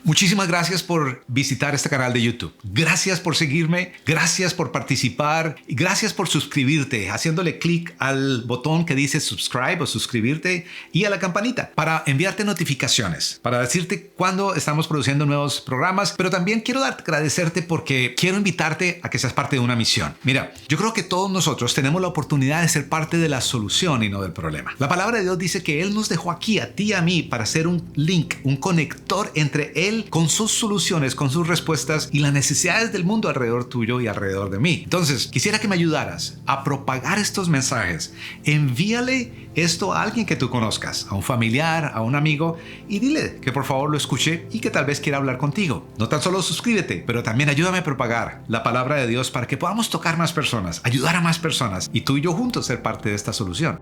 Muchísimas gracias por visitar este canal de YouTube. Gracias por seguirme, gracias por participar y gracias por suscribirte haciéndole clic al botón que dice subscribe o suscribirte y a la campanita para enviarte notificaciones, para decirte cuándo estamos produciendo nuevos programas, pero también quiero agradecerte porque quiero invitarte a que seas parte de una misión. Mira, yo creo que todos nosotros tenemos la oportunidad de ser parte de la solución y no del problema. La palabra de Dios dice que Él nos dejó aquí, a ti y a mí, para ser un link, un conector entre Él con sus soluciones, con sus respuestas y las necesidades del mundo alrededor tuyo y alrededor de mí. Entonces, quisiera que me ayudaras a propagar estos mensajes. Envíale esto a alguien que tú conozcas, a un familiar, a un amigo, y dile que por favor lo escuche y que tal vez quiera hablar contigo. No tan solo suscríbete, pero también ayúdame a propagar la palabra de Dios para que podamos tocar más personas, ayudar a más personas y tú y yo juntos ser parte de esta solución.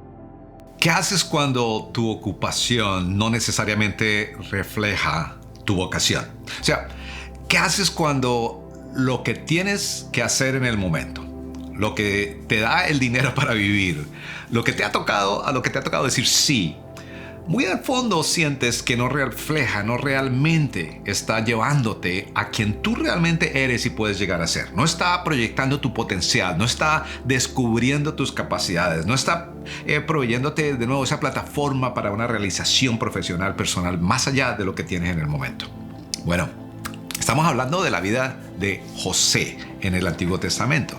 ¿Qué haces cuando tu ocupación no necesariamente refleja tu vocación? O sea, ¿qué haces cuando lo que tienes que hacer en el momento, lo que te da el dinero para vivir, a lo que te ha tocado decir sí, muy al fondo sientes que no refleja, no realmente está llevándote a quien tú realmente eres y puedes llegar a ser? No está proyectando tu potencial, no está descubriendo tus capacidades, no está proveyéndote de nuevo esa plataforma para una realización profesional, personal, más allá de lo que tienes en el momento. Bueno, estamos hablando de la vida de José en el Antiguo Testamento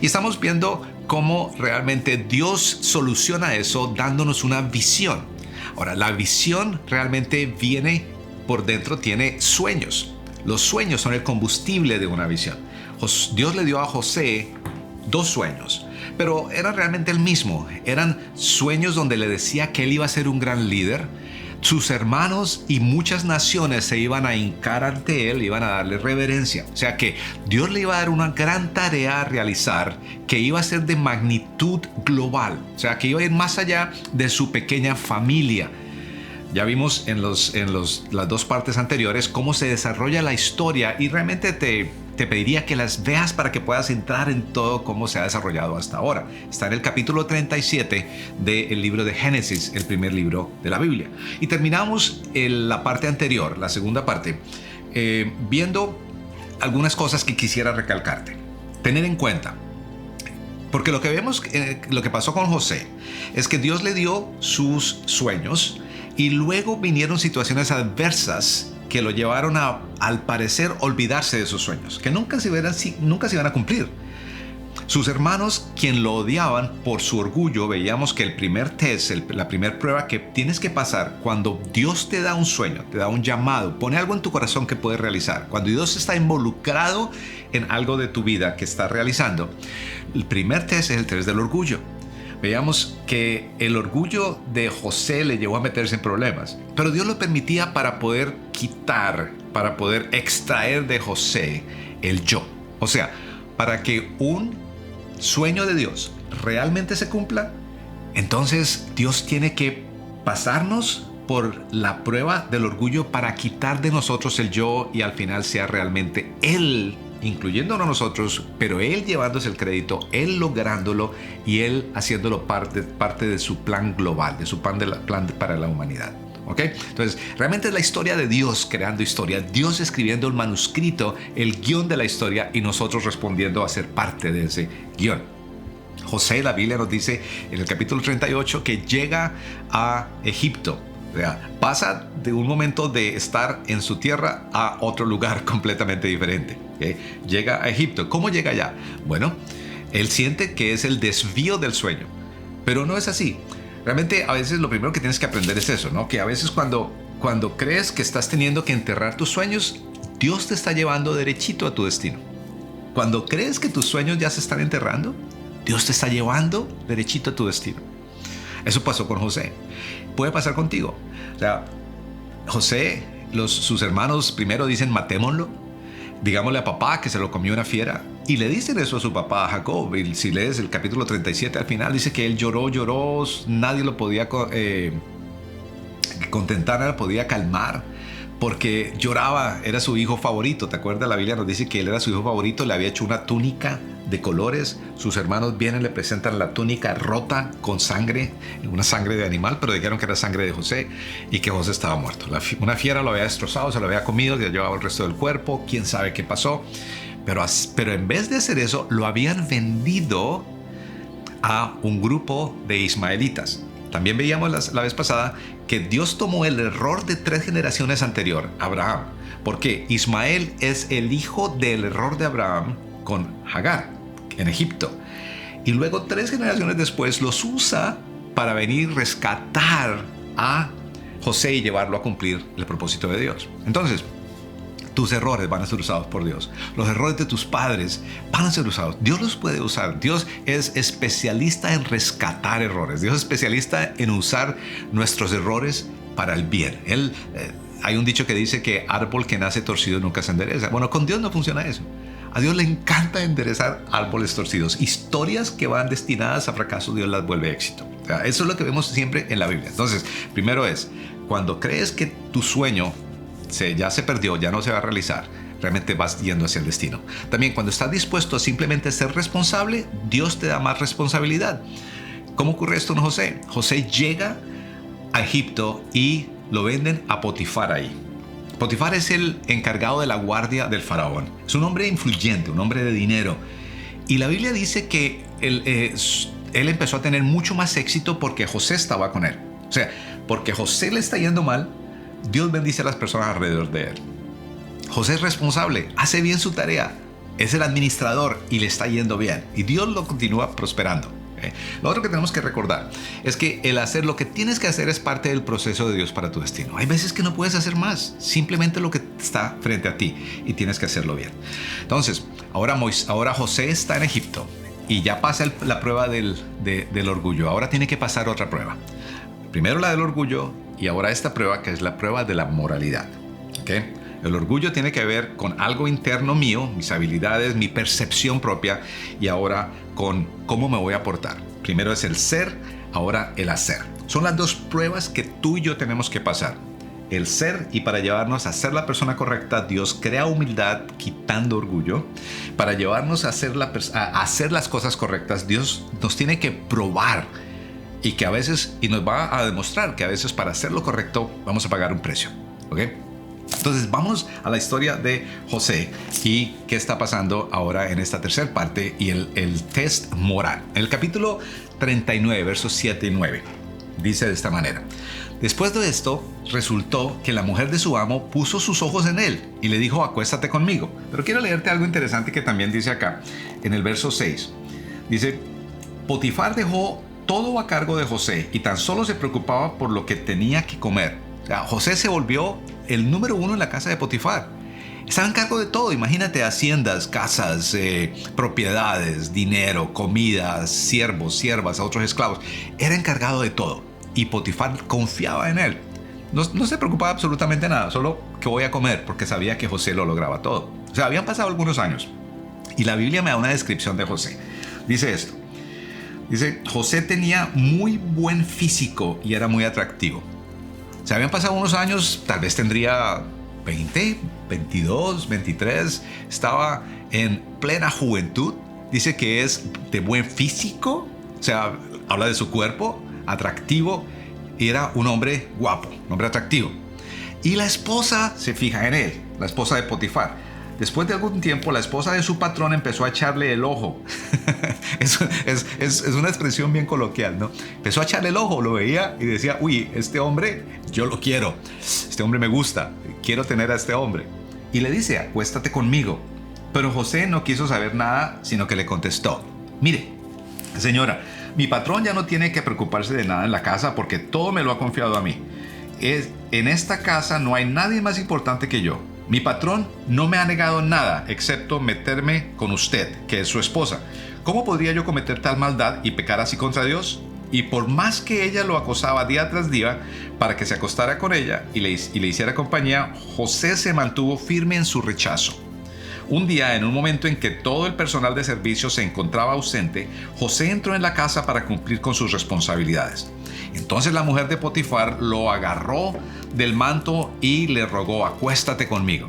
y estamos viendo cómo realmente Dios soluciona eso dándonos una visión. Ahora, la visión realmente viene por dentro, tiene sueños. Los sueños son el combustible de una visión. Dios le dio a José 2 sueños, pero eran realmente el mismo. Eran sueños donde le decía que él iba a ser un gran líder. Sus hermanos y muchas naciones se iban a hincar ante él, iban a darle reverencia. O sea que Dios le iba a dar una gran tarea a realizar que iba a ser de magnitud global. O sea que iba a ir más allá de su pequeña familia. Ya vimos en las 2 partes anteriores cómo se desarrolla la historia y realmente te pediría que las veas para que puedas entrar en todo cómo se ha desarrollado hasta ahora. Está en el capítulo 37 del libro de Génesis, el primer libro de la Biblia. Y terminamos la parte anterior, la segunda parte, viendo algunas cosas que quisiera recalcarte. Tener en cuenta, porque lo que vemos, lo que pasó con José, es que Dios le dio sus sueños y luego vinieron situaciones adversas que lo llevaron a, al parecer, olvidarse de sus sueños, que nunca se iban a cumplir. Sus hermanos, quien lo odiaban por su orgullo, veíamos que el primer test, la primera prueba que tienes que pasar cuando Dios te da un sueño, te da un llamado, pone algo en tu corazón que puedes realizar, cuando Dios está involucrado en algo de tu vida que está realizando, el primer test es el test del orgullo. Veíamos que el orgullo de José le llevó a meterse en problemas, pero Dios lo permitía para poder quitar, para poder extraer de José el yo. O sea, para que un sueño de Dios realmente se cumpla, entonces Dios tiene que pasarnos por la prueba del orgullo para quitar de nosotros el yo y al final sea realmente Él, incluyéndonos nosotros, pero Él llevándose el crédito, Él lográndolo y Él haciéndolo parte de su plan global, de su plan para la humanidad. ¿Okay? Entonces, realmente es la historia de Dios creando historia, Dios escribiendo el manuscrito, el guión de la historia y nosotros respondiendo a ser parte de ese guión. José, la Biblia nos dice en el capítulo 38 que llega a Egipto. O sea, pasa de un momento de estar en su tierra a otro lugar completamente diferente. ¿Okay? Llega a Egipto. ¿Cómo llega allá? Bueno, él siente que es el desvío del sueño, pero no es así. Realmente a veces lo primero que tienes que aprender es eso, ¿no? Que a veces cuando crees que estás teniendo que enterrar tus sueños, Dios te está llevando derechito a tu destino. Cuando crees que tus sueños ya se están enterrando, Dios te está llevando derechito a tu destino. Eso pasó con José. Puede pasar contigo. O sea, José, sus hermanos primero dicen matémoslo, digámosle a papá que se lo comió una fiera. Y le dicen eso a su papá, a Jacob. Y si lees el capítulo 37 al final, dice que él lloró, nadie lo podía contentar, nadie lo podía calmar, porque lloraba, era su hijo favorito. ¿Te acuerdas? La Biblia nos dice que él era su hijo favorito, le había hecho una túnica de colores. Sus hermanos vienen, le presentan la túnica rota con sangre, una sangre de animal, pero dijeron que era sangre de José y que José estaba muerto. Una fiera lo había destrozado, se lo había comido, se llevaba el resto del cuerpo, quién sabe qué pasó. Pero en vez de hacer eso, lo habían vendido a un grupo de ismaelitas. También veíamos la vez pasada que Dios tomó el error de 3 generaciones anterior, Abraham, porque Ismael es el hijo del error de Abraham con Hagar en Egipto. Y luego 3 generaciones después los usa para venir rescatar a José y llevarlo a cumplir el propósito de Dios. Entonces, tus errores van a ser usados por Dios. Los errores de tus padres van a ser usados. Dios los puede usar. Dios es especialista en rescatar errores. Dios es especialista en usar nuestros errores para el bien. Hay un dicho que dice que árbol que nace torcido nunca se endereza. Bueno, con Dios no funciona eso. A Dios le encanta enderezar árboles torcidos. Historias que van destinadas a fracaso, Dios las vuelve éxito. O sea, eso es lo que vemos siempre en la Biblia. Entonces, primero es, cuando crees que tu sueño ya se perdió, ya no se va a realizar, realmente vas yendo hacia el destino. También cuando estás dispuesto a simplemente ser responsable, Dios te da más responsabilidad. ¿Cómo ocurre esto en José? José llega a Egipto y lo venden a Potifar ahí. Potifar es el encargado de la guardia del faraón. Es un hombre influyente, un hombre de dinero. Y la Biblia dice que él empezó a tener mucho más éxito porque José estaba con él. O sea, porque José le está yendo mal, Dios bendice a las personas alrededor de él. José es responsable, hace bien su tarea, es el administrador y le está yendo bien. Y Dios lo continúa prosperando. Lo otro que tenemos que recordar es que el hacer lo que tienes que hacer es parte del proceso de Dios para tu destino. Hay veces que no puedes hacer más, simplemente lo que está frente a ti y tienes que hacerlo bien. Entonces, ahora José está en Egipto y ya pasa la prueba del orgullo. Ahora tiene que pasar otra prueba. Primero la del orgullo y ahora esta prueba que es la prueba de la moralidad. ¿Okay? El orgullo tiene que ver con algo interno mío, mis habilidades, mi percepción propia y ahora con cómo me voy a portar. Primero es el ser, ahora el hacer. Son las 2 pruebas que tú y yo tenemos que pasar. El ser, y para llevarnos a ser la persona correcta, Dios crea humildad quitando orgullo. Para llevarnos a hacer las cosas correctas, Dios nos tiene que probar y que a veces, y nos va a demostrar que a veces para hacer lo correcto vamos a pagar un precio. ¿Ok? Entonces vamos a la historia de José y qué está pasando ahora en esta tercera parte y el test moral. En el capítulo 39, versos 7 y 9, dice de esta manera: después de esto, resultó que la mujer de su amo puso sus ojos en él y le dijo, acuéstate conmigo. Pero quiero leerte algo interesante que también dice acá, en el verso 6. Dice, Potifar dejó todo a cargo de José y tan solo se preocupaba por lo que tenía que comer. O sea, José se volvió el número 1 en la casa de Potifar. Estaba en cargo de todo. Imagínate haciendas, casas, propiedades, dinero, comidas, siervos, siervas, a otros esclavos. Era encargado de todo. Y Potifar confiaba en él. No se preocupaba absolutamente nada, solo que voy a comer, porque sabía que José lo lograba todo. O sea, habían pasado algunos años. Y la Biblia me da una descripción de José. Dice esto. Dice, José tenía muy buen físico y era muy atractivo. Se habían pasado unos años, tal vez tendría 20, 22, 23. Estaba en plena juventud. Dice que es de buen físico. O sea, habla de su cuerpo, atractivo. Y era un hombre guapo, un hombre atractivo. Y la esposa se fija en él, la esposa de Potifar. Después de algún tiempo, la esposa de su patrón empezó a echarle el ojo. es una expresión bien coloquial, ¿no? Empezó a echarle el ojo, lo veía y decía, uy, este hombre, yo lo quiero. Este hombre me gusta, quiero tener a este hombre. Y le dice, acuéstate conmigo. Pero José no quiso saber nada, sino que le contestó, mire, señora, mi patrón ya no tiene que preocuparse de nada en la casa porque todo me lo ha confiado a mí. En esta casa no hay nadie más importante que yo. Mi patrón no me ha negado nada excepto meterme con usted, que es su esposa. ¿Cómo podría yo cometer tal maldad y pecar así contra Dios? Y por más que ella lo acosaba día tras día para que se acostara con ella y le hiciera compañía, José se mantuvo firme en su rechazo. Un día, en un momento en que todo el personal de servicio se encontraba ausente, José entró en la casa para cumplir con sus responsabilidades. Entonces la mujer de Potifar lo agarró del manto y le rogó, acuéstate conmigo.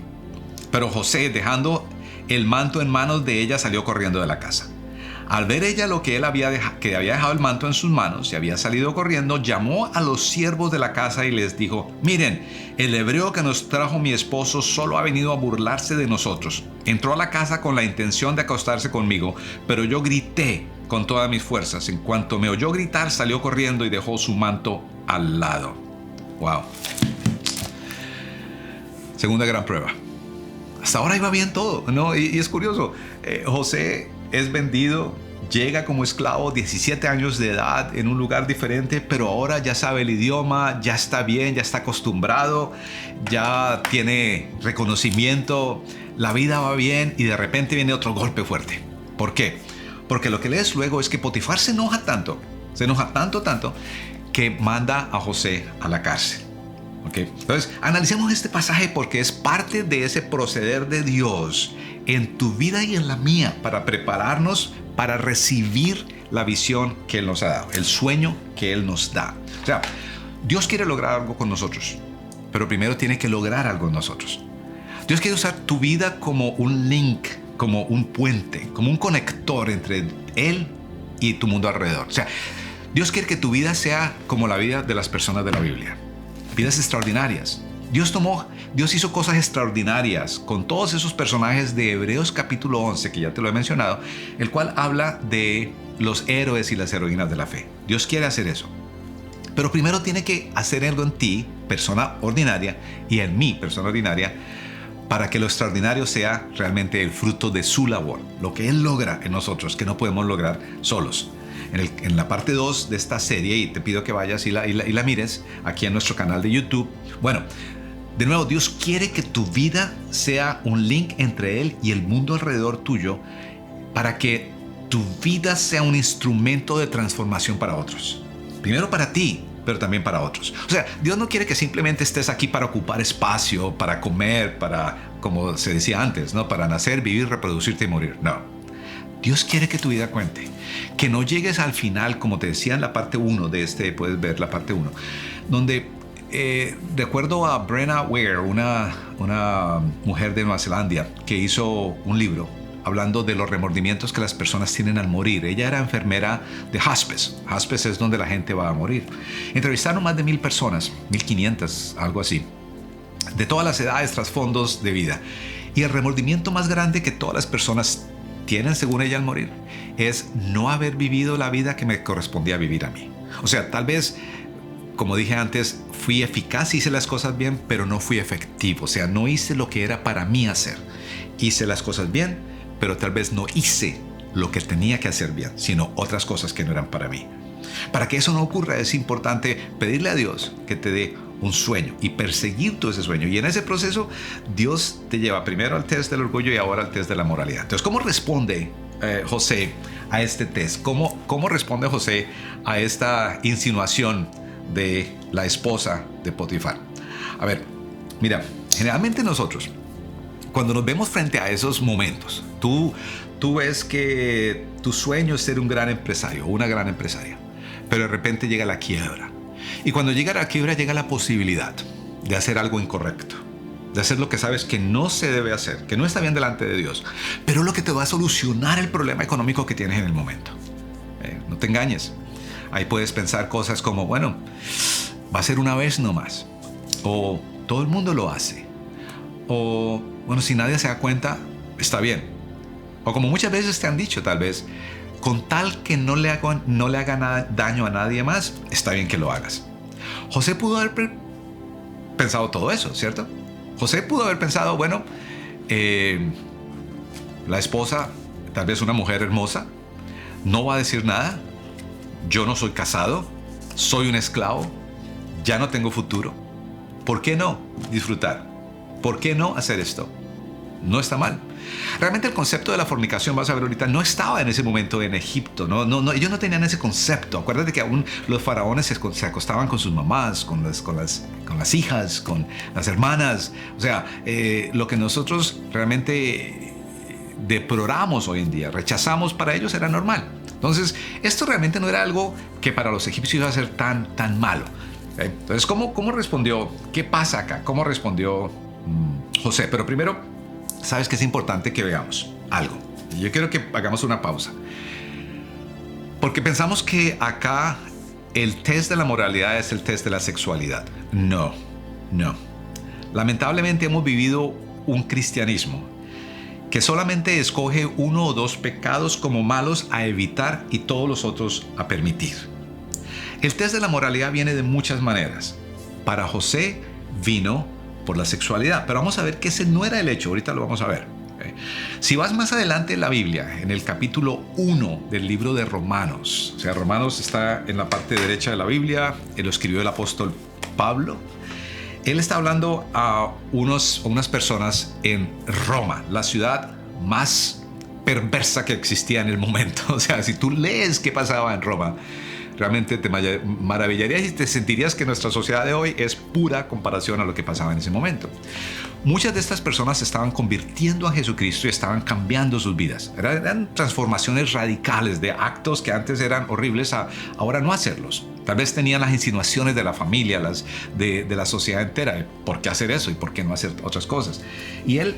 Pero José, dejando el manto en manos de ella, salió corriendo de la casa. Al ver ella lo que él que había dejado el manto en sus manos y había salido corriendo, llamó a los siervos de la casa y les dijo: miren, el hebreo que nos trajo mi esposo solo ha venido a burlarse de nosotros. Entró a la casa con la intención de acostarse conmigo, pero yo grité con todas mis fuerzas. En cuanto me oyó gritar, salió corriendo y dejó su manto al lado. Wow. Segunda gran prueba. Hasta ahora iba bien todo, ¿no? Y es curioso. José es vendido, llega como esclavo, 17 años de edad, en un lugar diferente, pero ahora ya sabe el idioma, ya está bien, ya está acostumbrado, ya tiene reconocimiento, la vida va bien y de repente viene otro golpe fuerte. ¿Por qué? Porque lo que lees luego es que Potifar se enoja tanto, que manda a José a la cárcel. ¿Okay? Entonces, analicemos este pasaje porque es parte de ese proceder de Dios en tu vida y en la mía para prepararnos para recibir la visión que Él nos ha dado, el sueño que Él nos da. O sea, Dios quiere lograr algo con nosotros, pero primero tiene que lograr algo en nosotros. Dios quiere usar tu vida como un link, como un puente, como un conector entre Él y tu mundo alrededor. O sea, Dios quiere que tu vida sea como la vida de las personas de la Biblia. Vidas extraordinarias. Dios hizo cosas extraordinarias con todos esos personajes de Hebreos capítulo 11, que ya te lo he mencionado, el cual habla de los héroes y las heroínas de la fe. Dios quiere hacer eso. Pero primero tiene que hacer algo en ti, persona ordinaria, y en mí, persona ordinaria, para que lo extraordinario sea realmente el fruto de su labor, lo que Él logra en nosotros, que no podemos lograr solos. En la parte 2 de esta serie, y te pido que vayas y la mires aquí en nuestro canal de YouTube. Bueno, de nuevo, Dios quiere que tu vida sea un link entre Él y el mundo alrededor tuyo para que tu vida sea un instrumento de transformación para otros. Primero para ti, pero también para otros. O sea, Dios no quiere que simplemente estés aquí para ocupar espacio, para comer, como se decía antes, ¿no? Para nacer, vivir, reproducirte y morir. No. Dios quiere que tu vida cuente, que no llegues al final, como te decía en la parte 1 de puedes ver la parte 1, donde de acuerdo a Brenna Ware, una mujer de Nueva Zelanda que hizo un libro hablando de los remordimientos que las personas tienen al morir. Ella era enfermera de hospice. Hospice es donde la gente va a morir. Entrevistaron más de 1,000 personas, 1,500, algo así, de todas las edades, trasfondos de vida. Y el remordimiento más grande que todas las personas tienen, según ella, al morir, es no haber vivido la vida que me correspondía vivir a mí. O sea, tal vez, como dije antes, fui eficaz, hice las cosas bien, pero no fui efectivo. O sea, no hice lo que era para mí hacer. Hice las cosas bien, pero tal vez no hice lo que tenía que hacer bien, sino otras cosas que no eran para mí. Para que eso no ocurra, es importante pedirle a Dios que te dé un sueño y perseguir todo ese sueño. Y en ese proceso, Dios te lleva primero al test del orgullo y ahora al test de la moralidad. Entonces, ¿cómo responde José a este test? ¿Cómo responde José a esta insinuación de la esposa de Potifar? A ver, mira, generalmente nosotros, cuando nos vemos frente a esos momentos, tú ves que tu sueño es ser un gran empresario o una gran empresaria, pero de repente llega la quiebra. Y cuando llega la quiebra, llega la posibilidad de hacer algo incorrecto, de hacer lo que sabes que no se debe hacer, que no está bien delante de Dios, pero lo que te va a solucionar el problema económico que tienes en el momento. No te engañes. Ahí puedes pensar cosas como, bueno, va a ser una vez nomás, o todo el mundo lo hace, o bueno, si nadie se da cuenta, está bien. O como muchas veces te han dicho, tal vez, con tal que no le haga daño a nadie más, está bien que lo hagas. José pudo haber pensado todo eso, ¿cierto? José pudo haber pensado, bueno, la esposa, tal vez una mujer hermosa, no va a decir nada. Yo no soy casado, soy un esclavo, ya no tengo futuro. ¿Por qué no disfrutar? ¿Por qué no hacer esto? No está mal. Realmente el concepto de la fornicación, vas a ver ahorita, no estaba en ese momento en Egipto. No, ellos no tenían ese concepto. Acuérdate que aún los faraones se acostaban con sus mamás, con las hijas, con las hermanas. O sea, lo que nosotros realmente deploramos hoy en día, rechazamos, para ellos era normal. Entonces, esto realmente no era algo que para los egipcios iba a ser tan malo. Entonces, ¿cómo respondió? ¿Qué pasa acá? ¿Cómo respondió José? Pero primero, sabes que es importante que veamos algo. Yo quiero que hagamos una pausa. Porque pensamos que acá el test de la moralidad es el test de la sexualidad. No, no. Lamentablemente hemos vivido un cristianismo que solamente escoge uno o dos pecados como malos a evitar y todos los otros a permitir. El test de la moralidad viene de muchas maneras. Para José vino por la sexualidad, pero vamos a ver que ese no era el hecho. Ahorita lo vamos a ver. Si vas más adelante en la Biblia, en el capítulo 1 del libro de Romanos, o sea, Romanos está en la parte derecha de la Biblia, lo escribió el apóstol Pablo. Él está hablando a unas personas en Roma, la ciudad más perversa que existía en el momento. O sea, si tú lees qué pasaba en Roma, realmente te maravillarías y te sentirías que nuestra sociedad de hoy es pura comparación a lo que pasaba en ese momento. Muchas de estas personas se estaban convirtiendo a Jesucristo y estaban cambiando sus vidas. Eran transformaciones radicales de actos que antes eran horribles a ahora no hacerlos. Tal vez tenían las insinuaciones de la familia, de la sociedad entera, de por qué hacer eso y por qué no hacer otras cosas. Y él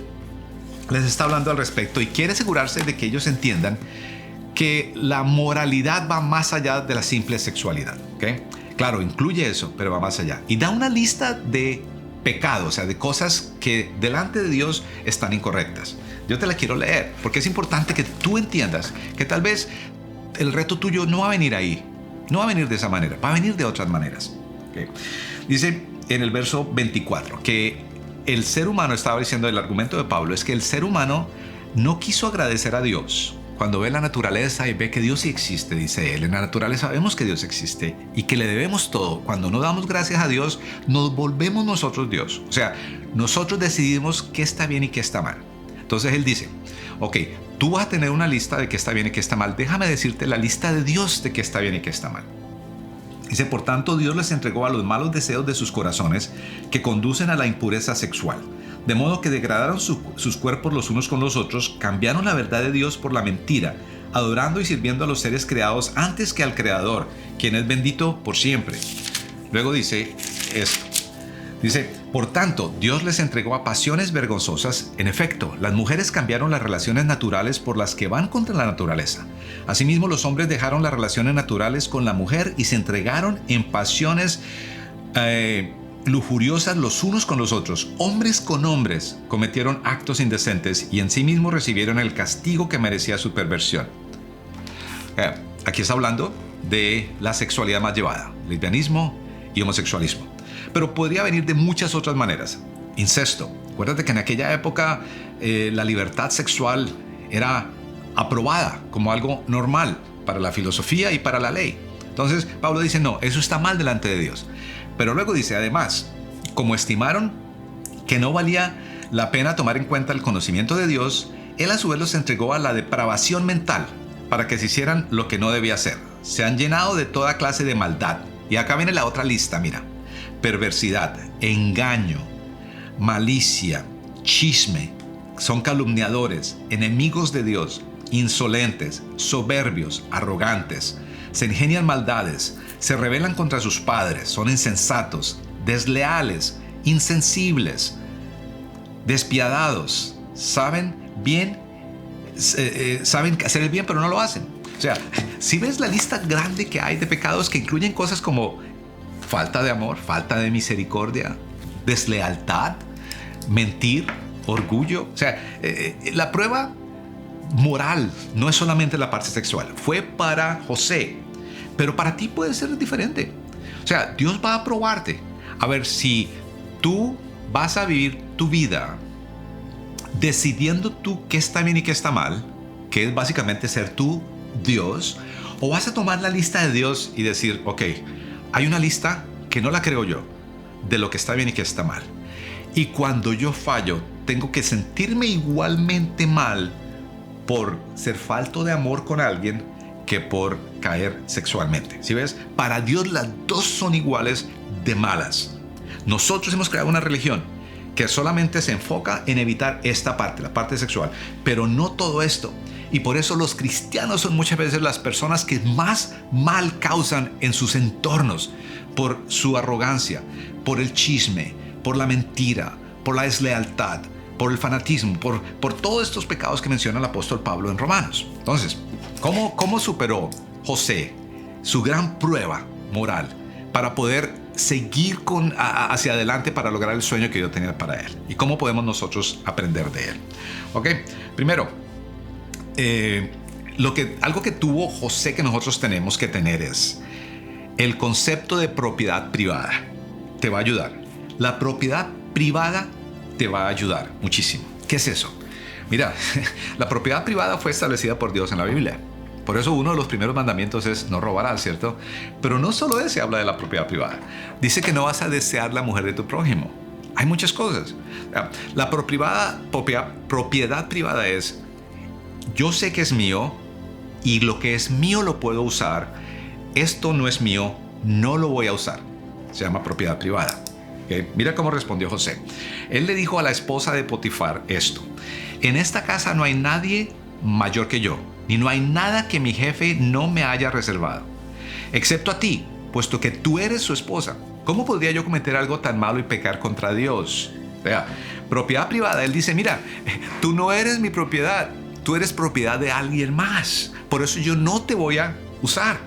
les está hablando al respecto y quiere asegurarse de que ellos entiendan que la moralidad va más allá de la simple sexualidad. ¿Okay? Claro, incluye eso, pero va más allá. Y da una lista de pecados, o sea, de cosas que delante de Dios están incorrectas. Yo te la quiero leer porque es importante que tú entiendas que tal vez el reto tuyo no va a venir ahí, no va a venir de esa manera, va a venir de otras maneras. ¿Okay? Dice en el verso 24 que el ser humano, estaba diciendo el argumento de Pablo, es que el ser humano no quiso agradecer a Dios. Cuando ve la naturaleza y ve que Dios sí existe, dice él, en la naturaleza vemos que Dios existe y que le debemos todo. Cuando no damos gracias a Dios, nos volvemos nosotros Dios. O sea, nosotros decidimos qué está bien y qué está mal. Entonces él dice, ok, tú vas a tener una lista de qué está bien y qué está mal. Déjame decirte la lista de Dios de qué está bien y qué está mal. Dice, por tanto, Dios les entregó a los malos deseos de sus corazones que conducen a la impureza sexual. De modo que degradaron sus cuerpos los unos con los otros, cambiaron la verdad de Dios por la mentira, adorando y sirviendo a los seres creados antes que al Creador, quien es bendito por siempre. Luego dice esto. Dice, por tanto, Dios les entregó a pasiones vergonzosas. En efecto, las mujeres cambiaron las relaciones naturales por las que van contra la naturaleza. Asimismo, los hombres dejaron las relaciones naturales con la mujer y se entregaron en pasiones lujuriosas los unos con los otros. Hombres con hombres cometieron actos indecentes y en sí mismos recibieron el castigo que merecía su perversión. Aquí está hablando de la sexualidad más llevada, lesbianismo y homosexualismo. Pero podría venir de muchas otras maneras. Incesto. Acuérdate que en aquella época la libertad sexual era aprobada como algo normal para la filosofía y para la ley. Entonces Pablo dice, no, eso está mal delante de Dios. Pero luego dice, además, como estimaron que no valía la pena tomar en cuenta el conocimiento de Dios, Él a su vez los entregó a la depravación mental para que se hicieran lo que no debía hacer. Se han llenado de toda clase de maldad. Y acá viene la otra lista, mira. Perversidad, engaño, malicia, chisme. Son calumniadores, enemigos de Dios, insolentes, soberbios, arrogantes. Se ingenian maldades, se rebelan contra sus padres, son insensatos, desleales, insensibles, despiadados, saben hacer el bien pero no lo hacen. O sea, si ves la lista grande que hay de pecados que incluyen cosas como falta de amor, falta de misericordia, deslealtad, mentir, orgullo. O sea, la prueba moral no es solamente la parte sexual, fue para José, pero para ti puede ser diferente. O sea, Dios va a probarte a ver si tú vas a vivir tu vida decidiendo tú qué está bien y qué está mal, que es básicamente ser tú Dios, o vas a tomar la lista de Dios y decir, ok, hay una lista que no la creo yo, de lo que está bien y qué está mal. Y cuando yo fallo, tengo que sentirme igualmente mal por ser falto de amor con alguien que por caer sexualmente. ¿Sí ves? Para Dios las dos son iguales de malas. Nosotros hemos creado una religión que solamente se enfoca en evitar esta parte, la parte sexual, pero no todo esto. Y por eso los cristianos son muchas veces las personas que más mal causan en sus entornos, por su arrogancia, por el chisme, por la mentira, por la deslealtad, por el fanatismo, por todos estos pecados que menciona el apóstol Pablo en Romanos. Entonces, ¿cómo superó José su gran prueba moral para poder seguir hacia adelante para lograr el sueño que yo tenía para él? ¿Y cómo podemos nosotros aprender de él? ¿Ok? Primero, algo que tuvo José que nosotros tenemos que tener es el concepto de propiedad privada. Te va a ayudar. La propiedad privada te va a ayudar muchísimo. ¿Qué es eso? Mira, la propiedad privada fue establecida por Dios en la Biblia. Por eso uno de los primeros mandamientos es no robarás, ¿cierto? Pero no solo ese habla de la propiedad privada. Dice que no vas a desear la mujer de tu prójimo. Hay muchas cosas. La propiedad privada es, yo sé que es mío y lo que es mío lo puedo usar. Esto no es mío, no lo voy a usar. Se llama propiedad privada. ¿Okay? Mira cómo respondió José. Él le dijo a la esposa de Potifar esto: en esta casa no hay nadie mayor que yo, ni no hay nada que mi jefe no me haya reservado, excepto a ti, puesto que tú eres su esposa. ¿Cómo podría yo cometer algo tan malo y pecar contra Dios? O sea, propiedad privada. Él dice, mira, tú no eres mi propiedad, tú eres propiedad de alguien más. Por eso yo no te voy a usar.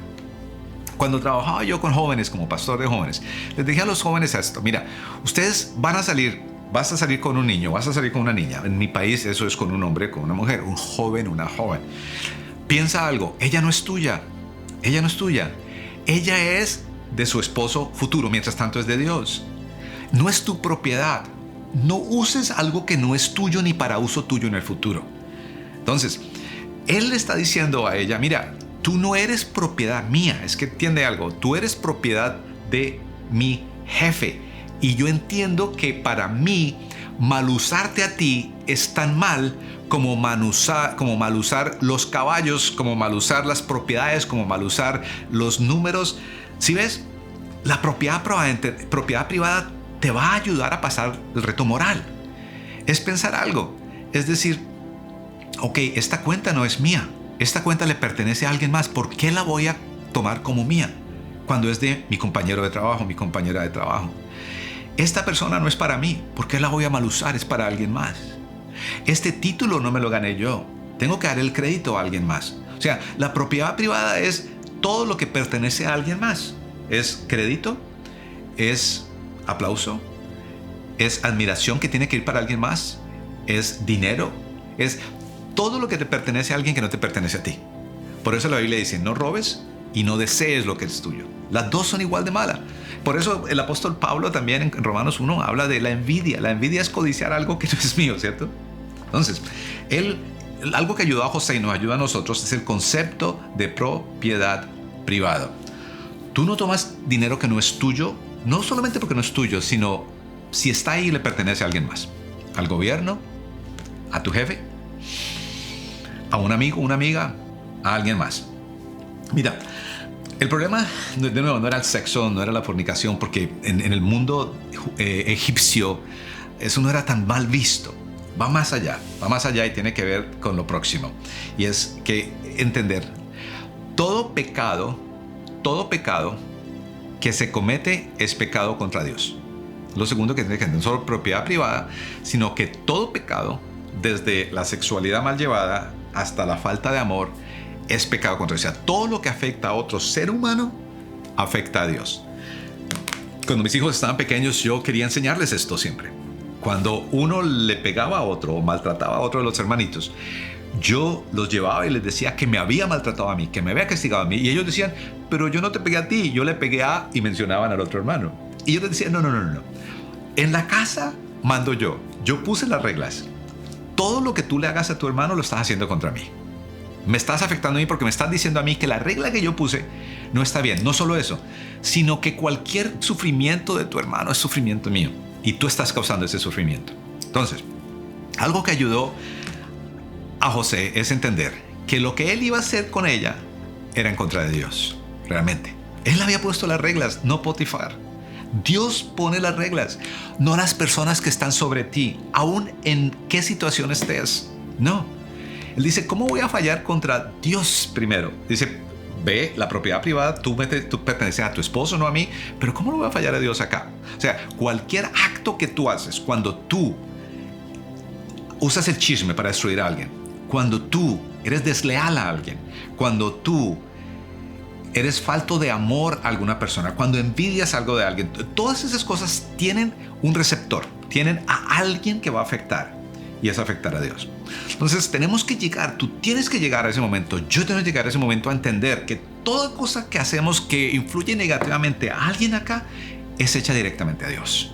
Cuando trabajaba yo con jóvenes, como pastor de jóvenes, les dije a los jóvenes esto: mira, ustedes vas a salir con un niño, vas a salir con una niña. En mi país eso es con un hombre, con una mujer, un joven, una joven. Piensa algo, ella no es tuya, ella no es tuya. Ella es de su esposo futuro, mientras tanto es de Dios. No es tu propiedad. No uses algo que no es tuyo ni para uso tuyo en el futuro. Entonces, él le está diciendo a ella, mira, tú no eres propiedad mía. Es que entiende algo, tú eres propiedad de mi jefe. Y yo entiendo que para mí, mal usarte a ti es tan mal como mal usar los caballos, como mal usar las propiedades, como mal usar los números. ¿Sí ves? La propiedad privada te va a ayudar a pasar el reto moral. Es pensar algo. Es decir, ok, esta cuenta no es mía. Esta cuenta le pertenece a alguien más. ¿Por qué la voy a tomar como mía cuando es de mi compañero de trabajo, mi compañera de trabajo? Esta persona no es para mí. ¿Por qué la voy a mal usar? Es para alguien más. Este título no me lo gané yo. Tengo que dar el crédito a alguien más. O sea, la propiedad privada es todo lo que pertenece a alguien más. Es crédito, es aplauso, es admiración que tiene que ir para alguien más, es dinero, es todo lo que te pertenece a alguien que no te pertenece a ti. Por eso la Biblia dice, no robes y no desees lo que es tuyo. Las dos son igual de malas. Por eso el apóstol Pablo también en Romanos 1 habla de la envidia. La envidia es codiciar algo que no es mío, ¿cierto? Entonces, algo que ayudó a José y nos ayuda a nosotros es el concepto de propiedad privada. Tú no tomas dinero que no es tuyo, no solamente porque no es tuyo, sino si está ahí le pertenece a alguien más. Al gobierno, a tu jefe, a un amigo, una amiga, a alguien más. Mira, el problema, de nuevo, no era el sexo, no era la fornicación, porque en el mundo egipcio eso no era tan mal visto. Va más allá y tiene que ver con lo próximo. Y es que entender, todo pecado que se comete es pecado contra Dios. Lo segundo que tiene que entender, no solo propiedad privada, sino que todo pecado, desde la sexualidad mal llevada hasta la falta de amor, es pecado contra Dios. O sea, todo lo que afecta a otro ser humano afecta a Dios. Cuando mis hijos estaban pequeños, yo quería enseñarles esto siempre. Cuando uno le pegaba a otro o maltrataba a otro de los hermanitos, yo los llevaba y les decía que me había maltratado a mí, que me había castigado a mí. Y ellos decían, pero yo no te pegué a ti, yo le pegué a... Y mencionaban al otro hermano. Y yo les decía, no. En la casa mando yo. Yo puse las reglas. Todo lo que tú le hagas a tu hermano lo estás haciendo contra mí. Me estás afectando a mí porque me estás diciendo a mí que la regla que yo puse no está bien. No solo eso, sino que cualquier sufrimiento de tu hermano es sufrimiento mío. Y tú estás causando ese sufrimiento. Entonces, algo que ayudó a José es entender que lo que él iba a hacer con ella era en contra de Dios. Realmente. Él había puesto las reglas, no Potifar. Dios pone las reglas, no las personas que están sobre ti, aún en qué situación estés. No. Él dice, ¿cómo voy a fallar contra Dios primero? Dice, ve, la propiedad privada, tú perteneces a tu esposo, no a mí, pero ¿cómo lo voy a fallar a Dios acá? O sea, cualquier acto que tú haces, cuando tú usas el chisme para destruir a alguien, cuando tú eres desleal a alguien, cuando tú eres falto de amor a alguna persona, cuando envidias algo de alguien, todas esas cosas tienen un receptor, tienen a alguien que va a afectar, y es afectar a Dios. Entonces tenemos que llegar, tú tienes que llegar a ese momento, yo tengo que llegar a ese momento a entender que toda cosa que hacemos que influye negativamente a alguien acá es hecha directamente a Dios.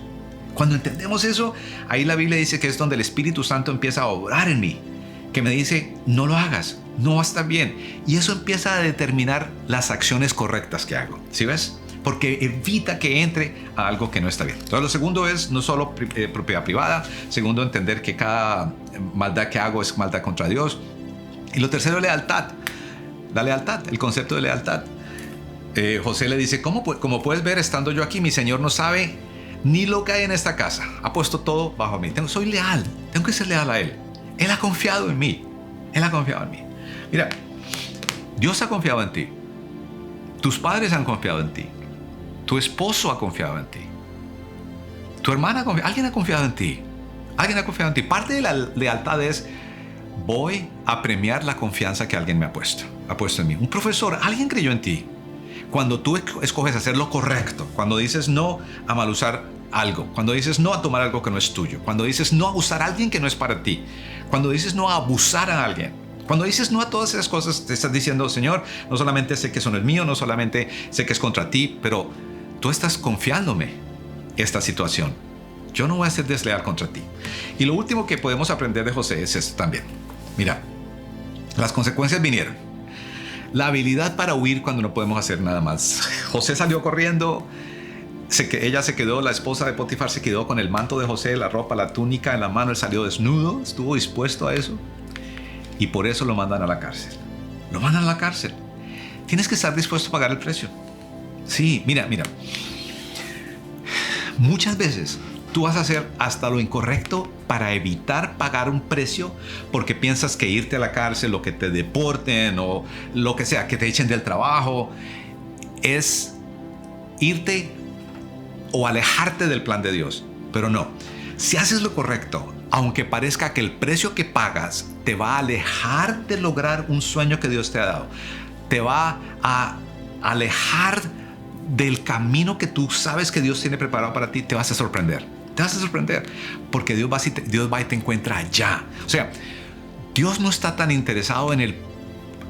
Cuando entendemos eso, ahí la Biblia dice que es donde el Espíritu Santo empieza a obrar en mí, que me dice, no lo hagas, no va a estar bien. Y eso empieza a determinar las acciones correctas que hago. ¿Sí ves? Porque evita que entre a algo que no está bien. Entonces, lo segundo es no solo propiedad privada. Segundo, entender que cada maldad que hago es maldad contra Dios. Y lo tercero, lealtad. La lealtad, el concepto de lealtad. José le dice, como puedes ver, estando yo aquí, mi Señor no sabe ni lo que hay en esta casa. Ha puesto todo bajo mí. Soy leal. Tengo que ser leal a Él. Él ha confiado en mí. Él ha confiado en mí. Mira, Dios ha confiado en ti. Tus padres han confiado en ti. Tu esposo ha confiado en ti. Tu hermana ha confiado. Alguien ha confiado en ti. Alguien ha confiado en ti. Parte de la lealtad es, voy a premiar la confianza que alguien me ha puesto en mí. Un profesor, alguien creyó en ti. Cuando tú escoges hacer lo correcto, cuando dices no a mal usar algo, cuando dices no a tomar algo que no es tuyo, cuando dices no a usar a alguien que no es para ti, cuando dices no a abusar a alguien, cuando dices no a todas esas cosas, te estás diciendo, Señor, no solamente sé que eso no es mío, no solamente sé que es contra ti, pero tú estás confiándome esta situación. Yo no voy a ser desleal contra ti. Y lo último que podemos aprender de José es esto también. Mira, las consecuencias vinieron. La habilidad para huir cuando no podemos hacer nada más. José salió corriendo. Ella se quedó, la esposa de Potifar se quedó con el manto de José, la ropa, la túnica en la mano. Él salió desnudo, estuvo dispuesto a eso. Y por eso lo mandan a la cárcel. Lo mandan a la cárcel. Tienes que estar dispuesto a pagar el precio. Sí, mira. Muchas veces tú vas a hacer hasta lo incorrecto para evitar pagar un precio porque piensas que irte a la cárcel o que te deporten o lo que sea, que te echen del trabajo, es irte o alejarte del plan de Dios. Pero no, si haces lo correcto, aunque parezca que el precio que pagas te va a alejar de lograr un sueño que Dios te ha dado, te va a alejar del camino que tú sabes que Dios tiene preparado para ti, te vas a sorprender. Te vas a sorprender porque Dios va y te encuentra allá. O sea, Dios no está tan interesado en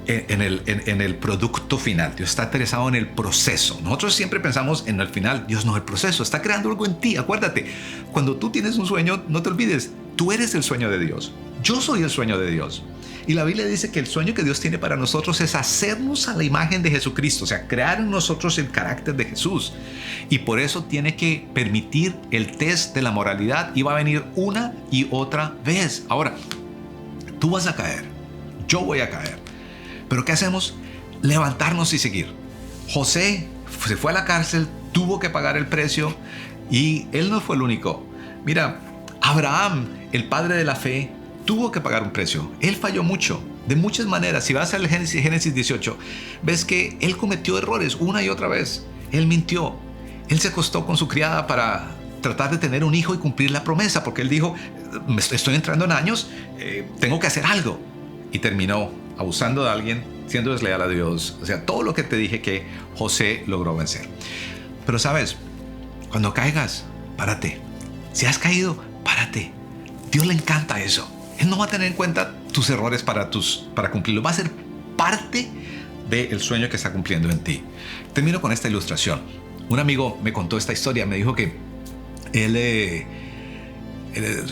el producto final. Dios está interesado en el proceso. Nosotros siempre pensamos en el final. Dios no, el proceso. Está creando algo en ti. Acuérdate, cuando tú tienes un sueño, no te olvides, tú eres el sueño de Dios. Yo soy el sueño de Dios. Y la Biblia dice que el sueño que Dios tiene para nosotros es hacernos a la imagen de Jesucristo, o sea, crear en nosotros el carácter de Jesús. Y por eso tiene que permitir el test de la moralidad y va a venir una y otra vez. Ahora, tú vas a caer, yo voy a caer. Pero ¿qué hacemos? Levantarnos y seguir. José se fue a la cárcel, tuvo que pagar el precio y él no fue el único. Mira, Abraham, el padre de la fe, tuvo que pagar un precio. Él falló mucho, de muchas maneras. Si vas al Génesis 18, ves que él cometió errores una y otra vez. Él mintió. Él se acostó con su criada para tratar de tener un hijo y cumplir la promesa, porque él dijo, estoy entrando en años, tengo que hacer algo. Y terminó abusando de alguien, siendo desleal a Dios. O sea, todo lo que te dije que José logró vencer. Pero sabes, cuando caigas, párate. Si has caído, párate. Dios le encanta eso. Él no va a tener en cuenta tus errores para cumplirlo. Va a ser parte del sueño que está cumpliendo en ti. Termino con esta ilustración. Un amigo me contó esta historia. Me dijo que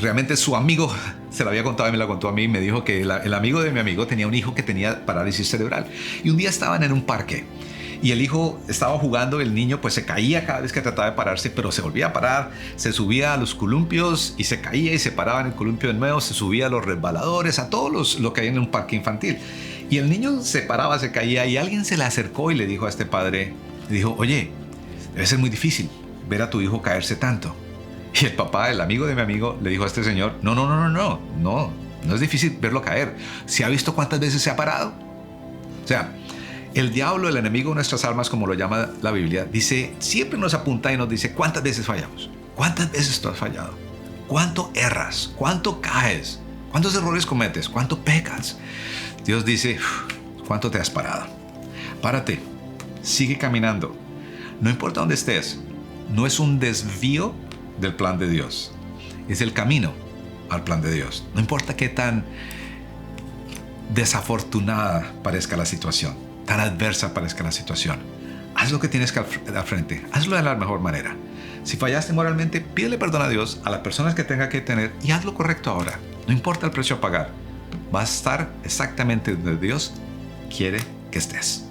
realmente su amigo se la había contado y me la contó a mí. Me dijo que el amigo de mi amigo tenía un hijo que tenía parálisis cerebral. Y un día estaban en un parque. Y el hijo estaba jugando, el niño pues se caía cada vez que trataba de pararse, pero se volvía a parar, se subía a los columpios y se caía y se paraba en el columpio de nuevo, se subía a los resbaladores, a todos lo que hay en un parque infantil. Y el niño se paraba, se caía y alguien se le acercó y le dijo a este padre, le dijo, oye, debe ser muy difícil ver a tu hijo caerse tanto. Y el papá, el amigo de mi amigo, le dijo a este señor, no es difícil verlo caer. ¿Se ha visto cuántas veces se ha parado? O sea, el diablo, el enemigo de nuestras almas, como lo llama la Biblia, dice, siempre nos apunta y nos dice, ¿cuántas veces fallamos? ¿Cuántas veces tú has fallado? ¿Cuánto erras? ¿Cuánto caes? ¿Cuántos errores cometes? ¿Cuánto pecas? Dios dice, ¿cuánto te has parado? Párate, Sigue caminando. No importa dónde estés, no es un desvío del plan de Dios. Es el camino al plan de Dios. No importa qué tan desafortunada parezca la situación, tan adversa parezca la situación. Haz lo que tienes que al frente. Hazlo de la mejor manera. Si fallaste moralmente, pídele perdón a Dios, a las personas que tenga que tener, y haz lo correcto ahora. No importa el precio a pagar. Vas a estar exactamente donde Dios quiere que estés.